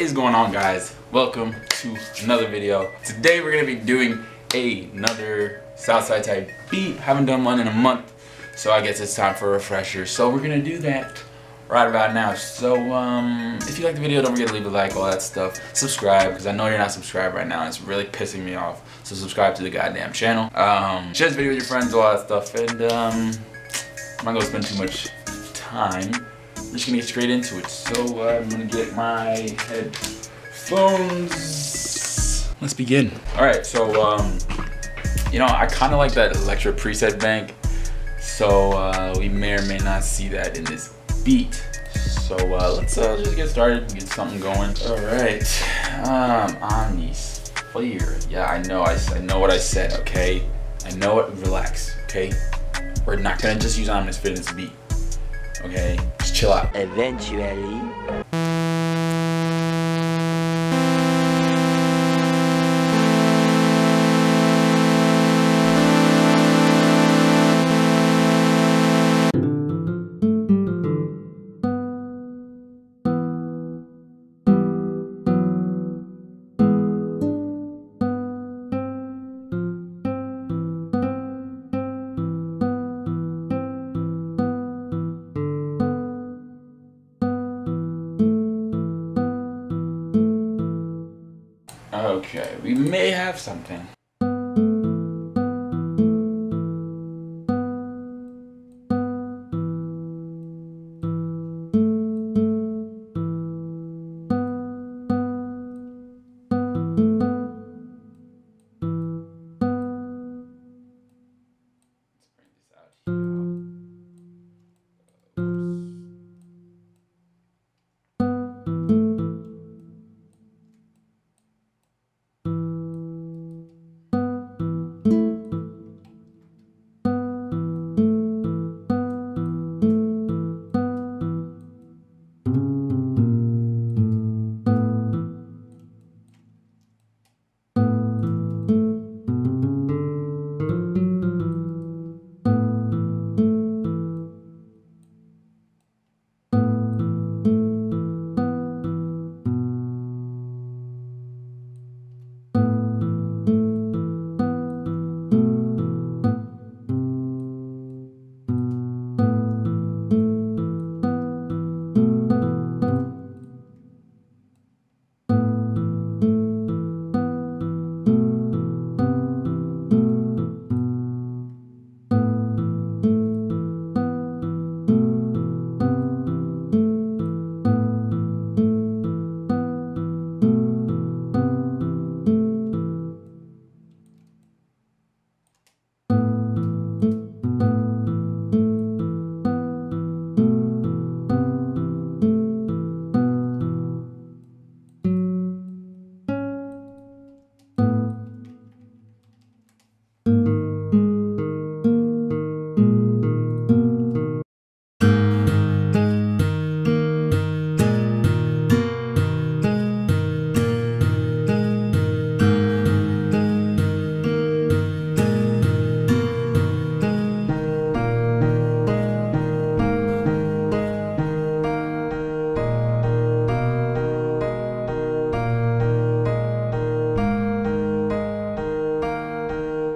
is going on, guys? Welcome to another video. Today we're gonna be doing another Southside type beat. Haven't done one in a month, so I guess it's time for a refresher. So we're gonna do that right about now. So if you like the video, don't forget to leave a like, all that stuff. Subscribe, because I know you're not subscribed right now and it's really pissing me off. So subscribe to the goddamn channel. Share this video with your friends, all that stuff. And I'm not gonna spend too much time. I'm just gonna get straight into it. So I'm gonna get my headphones. Let's begin. Alright, so you know, I kinda like that electro preset bank. So we may or may not see that in this beat. So let's just get started and get something going. Alright. Omnisphere. Yeah, I know what I said, okay? I know it. Relax, okay? We're not gonna just use Omnisphere in this beat. Okay? Just chill out. Eventually. Okay, we may have something.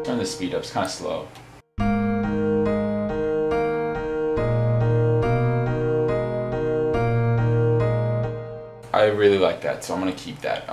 Turn the speed up, it's kind of slow. I really like that, so I'm gonna keep that.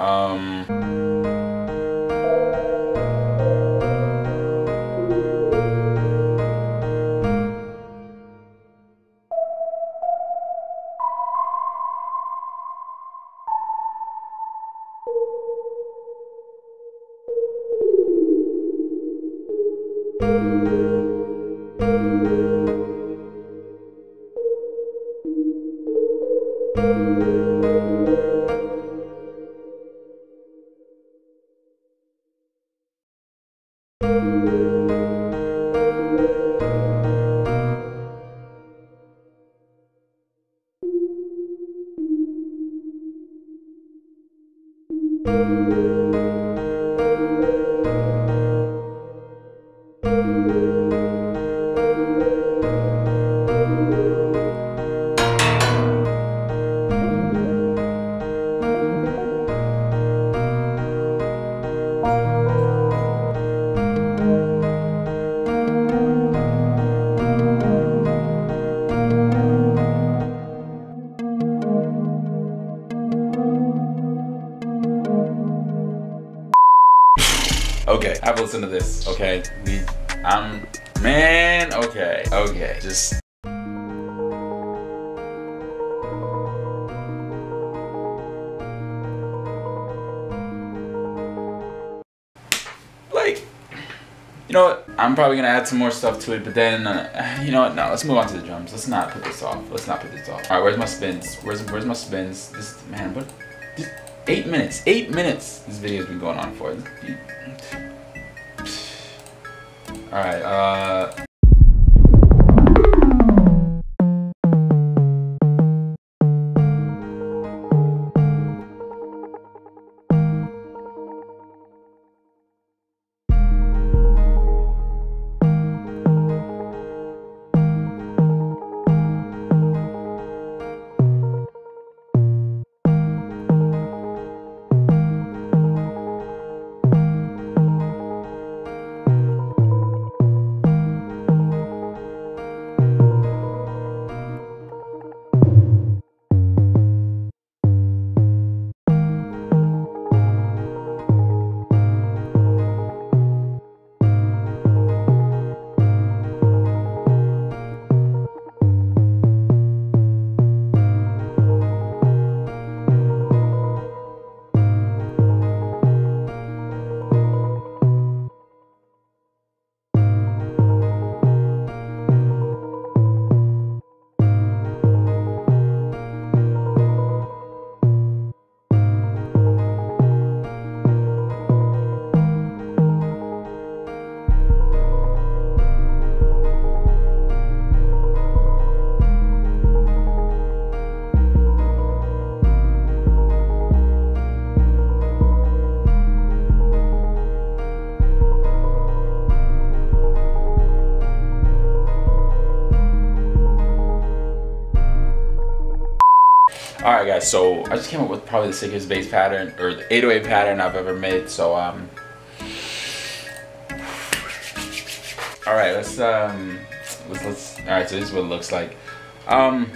Have a listen to this, okay? Man, okay, just. Like, you know what? I'm probably gonna add some more stuff to it, but then, you know what? No, let's move on to the drums. Let's not put this off. All right, where's my spins? Where's my spins? This, man, what? 8 minutes. 8 minutes. This video's been going on for. All right. Alright guys, so I just came up with probably the sickest bass pattern, or the 808 pattern I've ever made, so alright, let's alright, so this is what it looks like. Probably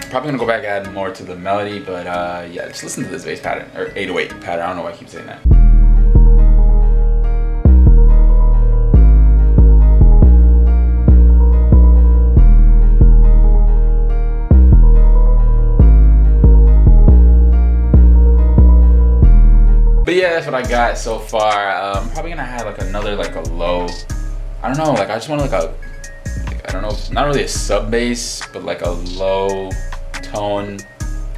gonna go back and add more to the melody, but yeah, just listen to this bass pattern, or 808 pattern, I don't know why I keep saying that. But yeah, that's what I got so far. I'm probably gonna have like another, like a low, I don't know, like I just want like a, like, I don't know, not really a sub bass, but like a low tone,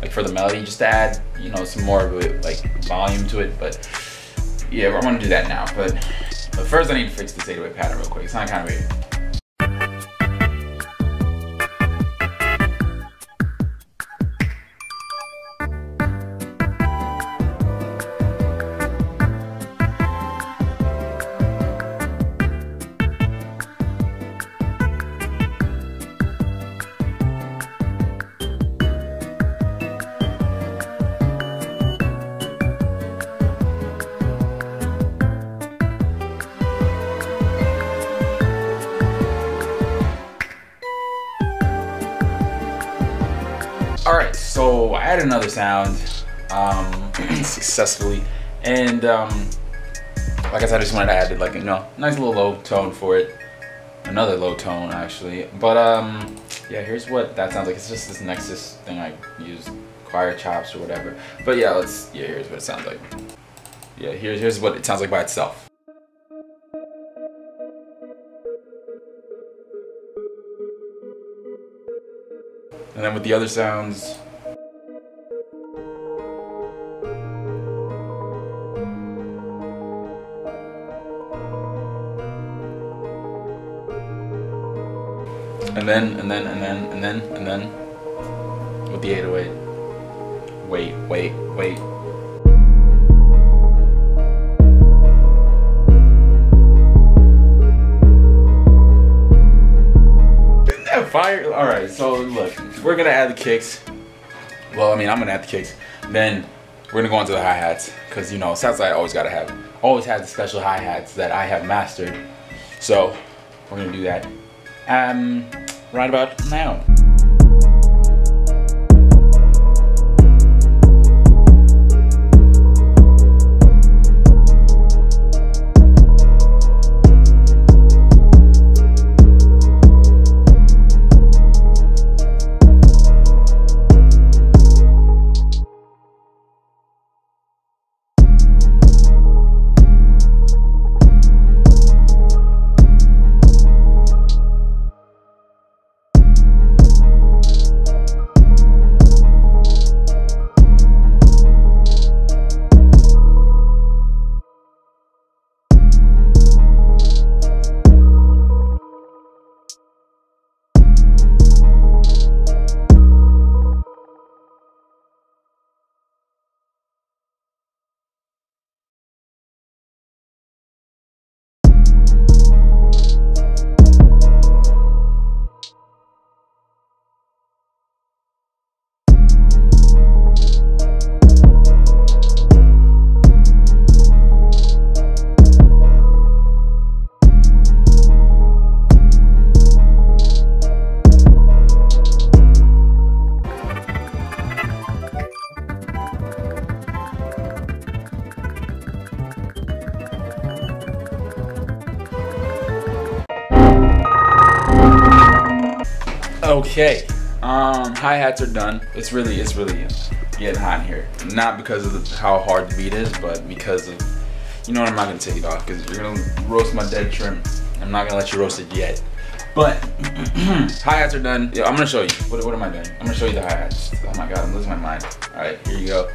like for the melody, just to add, you know, some more of it, like volume to it. But yeah, I want to do that now. But first I need to fix this 808 pattern real quick. It's not kind of weird. Alright, so I added another sound successfully, and like I said, I just wanted to add like, you know, nice little low tone for it, another low tone actually. But yeah, here's what that sounds like. It's just this Nexus thing I use, choir chops or whatever. But yeah, here's what it sounds like. Yeah, here's what it sounds like by itself. And then with the other sounds, and then with the 808. Wait. Fire. All right, so look, we're gonna add the kicks. Well, I mean, I'm gonna add the kicks. Then we're gonna go into the hi-hats, because you know, Southside always has the special hi-hats that I have mastered. So we're gonna do that right about now. Okay, hi-hats are done. It's really getting hot in here. Not because of how hard the beat is, but because of, you know what, I'm not gonna take it off because you're gonna roast my dead shrimp. I'm not gonna let you roast it yet. But hi-hats are done. Yeah, I'm gonna show you. What am I doing? I'm gonna show you the hi-hats. Oh my god, I'm losing my mind. All right, here you go.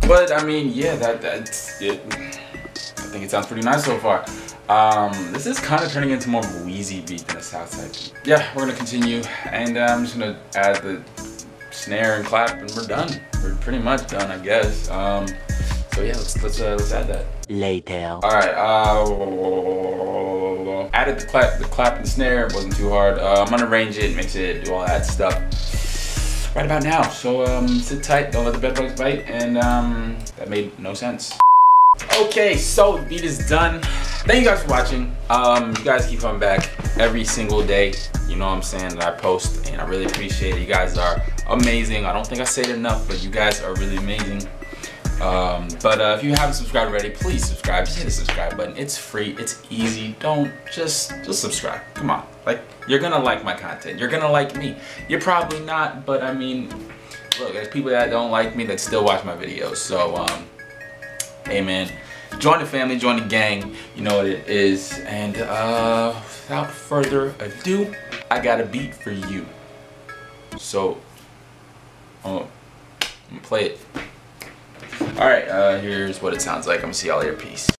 But I mean, yeah, that's it. I think it sounds pretty nice so far. This is kind of turning into more of a wheezy beat than a Southside beat. Yeah, we're gonna continue, and I'm just gonna add the snare and clap, and we're done. We're pretty much done, I guess. So yeah, let's add that. Later. All right. Added the clap and the snare. It wasn't too hard. I'm gonna arrange it, mix it, do all that stuff right about now. So sit tight, don't let the bed bugs bite, and that made no sense. Okay, so the beat is done. Thank you guys for watching. You guys keep coming back every single day, you know what I'm saying, that I post, and I really appreciate it. You guys are amazing. I don't think I say it enough, but you guys are really amazing. But if you haven't subscribed already, please subscribe. Just hit the subscribe button. It's free, it's easy. Don't just subscribe. Come on. Like, you're gonna like my content. You're gonna like me. You're probably not, but I mean, look, there's people that don't like me that still watch my videos. So hey man, join the family, join the gang, you know what it is. And without further ado, I got a beat for you. So I'm gonna play it. Alright, here's what it sounds like. I'm gonna see y'all later. Peace.